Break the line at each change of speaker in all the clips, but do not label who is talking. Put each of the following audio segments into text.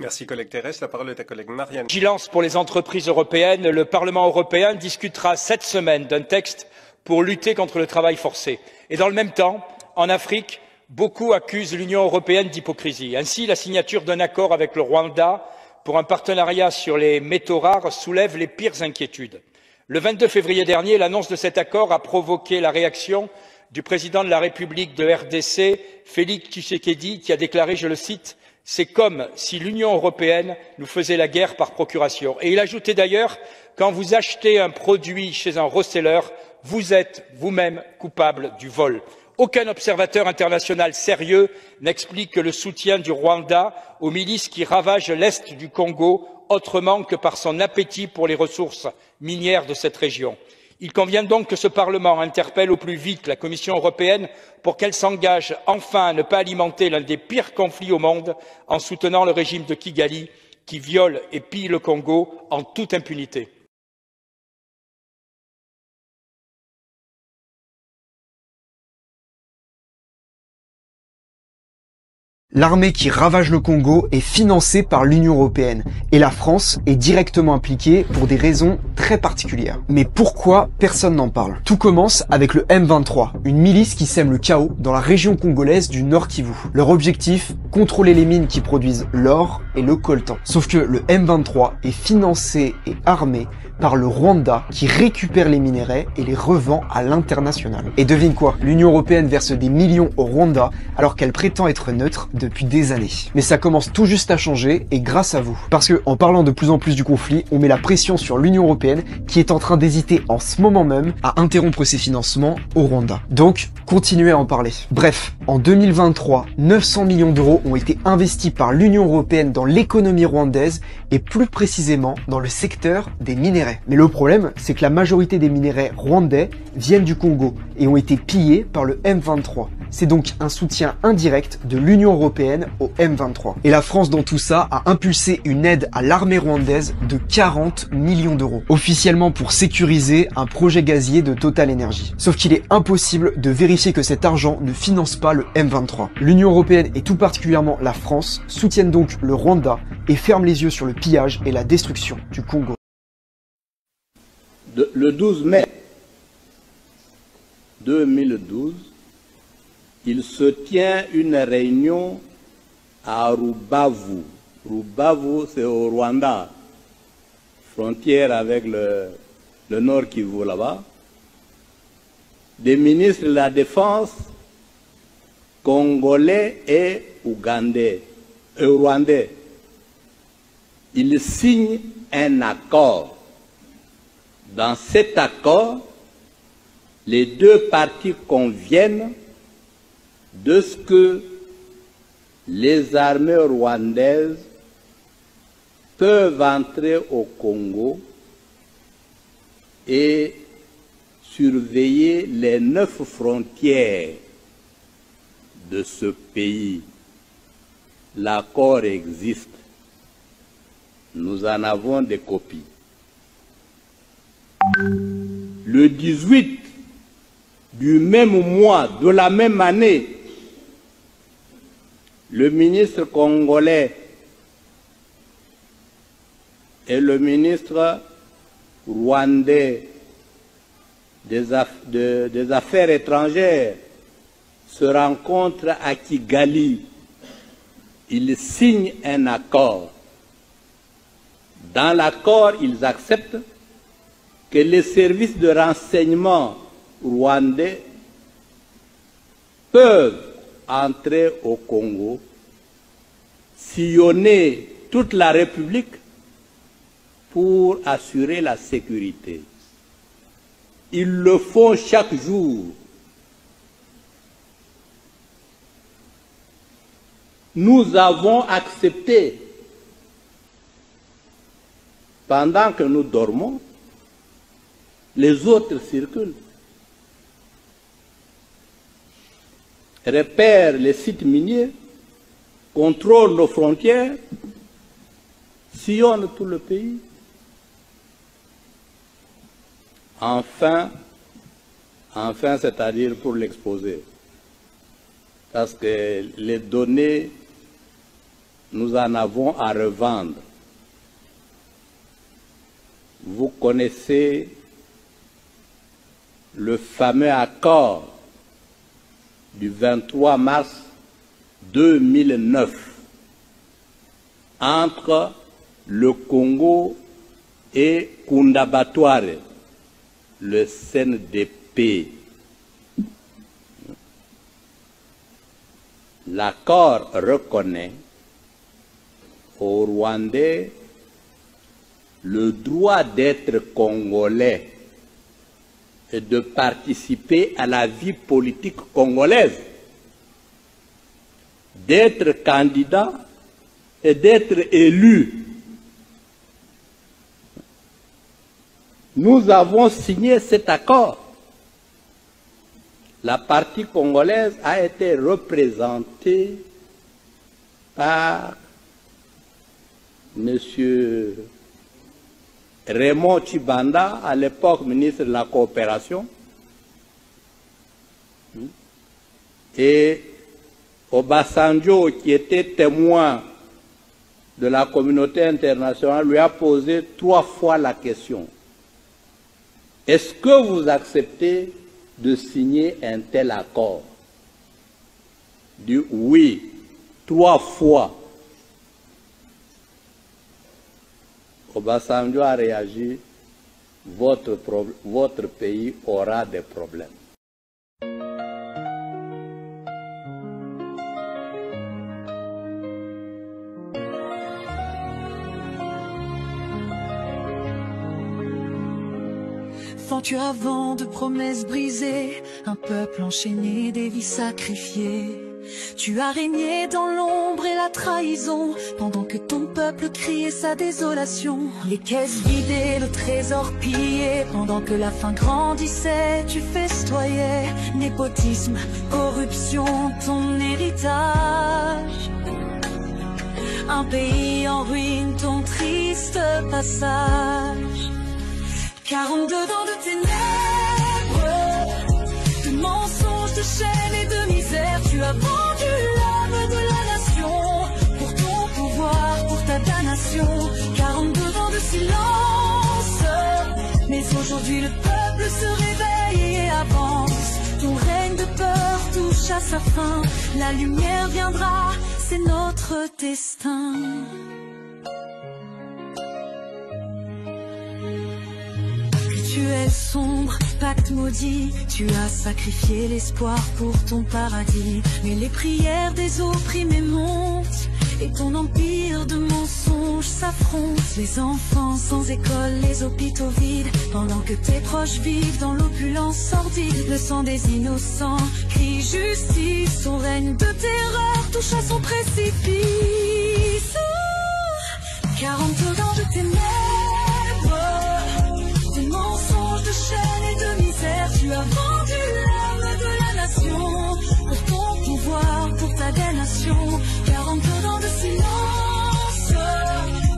Merci, collègue Terès. La parole est à collègue Marianne.
Vigilance pour les entreprises européennes. Le Parlement européen discutera cette semaine d'un texte pour lutter contre le travail forcé. Et dans le même temps, en Afrique, beaucoup accusent l'Union européenne d'hypocrisie. Ainsi, la signature d'un accord avec le Rwanda pour un partenariat sur les métaux rares soulève les pires inquiétudes. Le 22 février dernier, l'annonce de cet accord a provoqué la réaction du président de la République de RDC, Félix Tshisekedi, qui a déclaré, je le cite, « C'est comme si l'Union européenne nous faisait la guerre par procuration ». Et il ajoutait d'ailleurs, quand vous achetez un produit chez un reseller, vous êtes vous-même coupable du vol. Aucun observateur international sérieux n'explique le soutien du Rwanda aux milices qui ravagent l'est du Congo autrement que par son appétit pour les ressources minières de cette région. Il convient donc que ce Parlement interpelle au plus vite la Commission européenne pour qu'elle s'engage enfin à ne pas alimenter l'un des pires conflits au monde en soutenant le régime de Kigali qui viole et pille le Congo en toute impunité.
L'armée qui ravage le Congo est financée par l'Union européenne et la France est directement impliquée pour des raisons très particulières. Mais pourquoi personne n'en parle? Tout commence avec le M23, une milice qui sème le chaos dans la région congolaise du Nord Kivu. Leur objectif, contrôler les mines qui produisent l'or et le coltan. Sauf que le M23 est financé et armé par le Rwanda qui récupère les minerais et les revend à l'international. Et devine quoi? L'Union européenne verse des millions au Rwanda alors qu'elle prétend être neutre depuis des années. Mais ça commence tout juste à changer et grâce à vous. Parce que en parlant de plus en plus du conflit, on met la pression sur l'Union européenne qui est en train d'hésiter en ce moment même à interrompre ses financements au Rwanda. Donc, continuez à en parler. Bref, en 2023, 900 millions d'euros ont été investis par l'Union européenne dans l'économie rwandaise et plus précisément dans le secteur des minerais. Mais le problème, c'est que la majorité des minerais rwandais viennent du Congo et ont été pillés par le M23. C'est donc un soutien indirect de l'Union européenne au M23. Et la France, dans tout ça, a impulsé une aide à l'armée rwandaise de 40 millions d'euros, officiellement pour sécuriser un projet gazier de Total Energy. Sauf qu'il est impossible de vérifier que cet argent ne finance pas le M23. L'Union européenne et tout particulièrement la France soutiennent donc le Rwanda et ferment les yeux sur le pillage et la destruction du Congo.
Le 12 mai 2012, il se tient une réunion à Rubavu. Rubavu, c'est au Rwanda, frontière avec le Nord Kivu là-bas. Des ministres de la Défense congolais et rwandais. Ils signent un accord. Dans cet accord, les deux parties conviennent de ce que les armées rwandaises peuvent entrer au Congo et surveiller les 9 frontières de ce pays. L'accord existe. Nous en avons des copies. Le 18 du même mois, de la même année, le ministre congolais et le ministre rwandais des Affaires étrangères se rencontrent à Kigali. Ils signent un accord. Dans l'accord, ils acceptent que les services de renseignement rwandais peuvent entrer au Congo, sillonner toute la République pour assurer la sécurité. Ils le font chaque jour. Nous avons accepté, pendant que nous dormons, les autres circulent, repèrent les sites miniers, contrôlent nos frontières, sillonnent tout le pays. Enfin, c'est-à-dire pour l'exposer, parce que les données nous en avons à revendre. Vous connaissez le fameux accord du 23 mars 2009 entre le Congo et Kundabatware, le CNDP. L'accord reconnaît aux Rwandais le droit d'être congolais et de participer à la vie politique congolaise, d'être candidat et d'être élu. Nous avons signé cet accord. La partie congolaise a été représentée par M. Raymond Tshibanda, à l'époque ministre de la Coopération, et Obasanjo, qui était témoin de la communauté internationale, lui a posé 3 fois la question: est-ce que vous acceptez de signer un tel accord? Il dit oui, 3 fois. Obasanjo a réagi: votre pays aura des problèmes.
Vent-tu avant de promesses brisées, un peuple enchaîné, des vies sacrifiées. Tu as régné dans l'ombre et la trahison, pendant que ton peuple criait sa désolation. Les caisses vidées, le trésor pillé, pendant que la faim grandissait, tu festoyais. Népotisme, corruption, ton héritage. Un pays en ruine, ton triste passage. 42 ans de ténèbres, de mensonges, de chaînes et de misère. Tu as vendu l'âme de la nation, pour ton pouvoir, pour ta damnation. 42 ans de silence, mais aujourd'hui le peuple se réveille et avance. Ton règne de peur touche à sa fin, la lumière viendra, c'est notre destin. Rituel sombre, pacte maudit, tu as sacrifié l'espoir pour ton paradis. Mais les prières des opprimés montent, et ton empire de mensonges s'affronte. Les enfants sans école, les hôpitaux vides, pendant que tes proches vivent dans l'opulence sordide. Le sang des innocents crie justice, son règne de terreur touche à son précipice. 42 ans de ténèbres, de chaînes et de misère, tu as vendu l'âme de la nation, pour ton pouvoir, pour ta damnation. 42 ans de silence,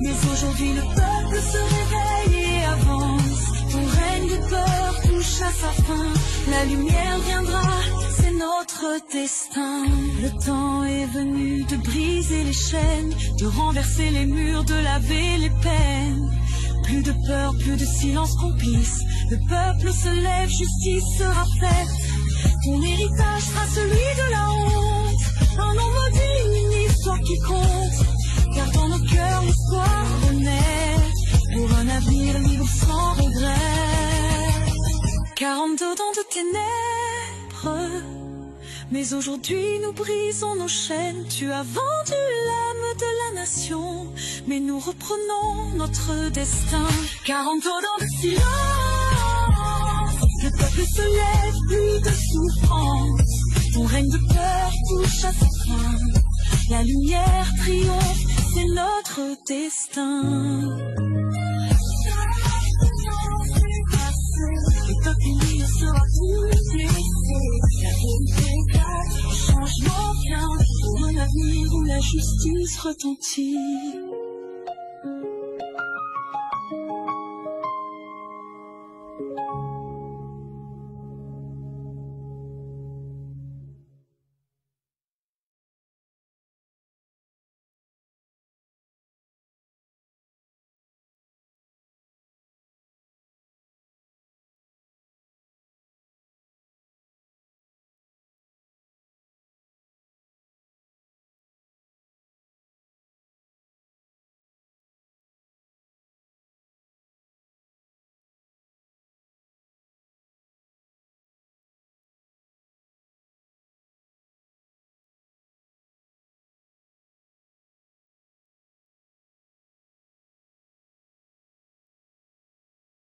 mais aujourd'hui le peuple se réveille et avance. Ton règne de peur touche à sa fin, la lumière viendra, c'est notre destin. Le temps est venu de briser les chaînes, de renverser les murs, de laver les peines. Plus de peur, plus de silence complice. Le peuple se lève, justice sera faite. Ton héritage sera celui de la honte. Un nom maudit, une histoire qui compte. Car dans nos cœurs l'espoir renaît, pour un avenir libre sans regret. 42 ans de ténèbres, mais aujourd'hui nous brisons nos chaînes. Tu as vendu l'âme de la nation, mais nous reprenons notre destin. 42 ans de silence, le peuple se lève, plus de souffrance. Ton règne de peur touche à sa fin, la lumière triomphe, c'est notre destin. Le peuple uni sera plus blessé, la vérité éclate, le changement vient, pour un avenir où la justice retentit.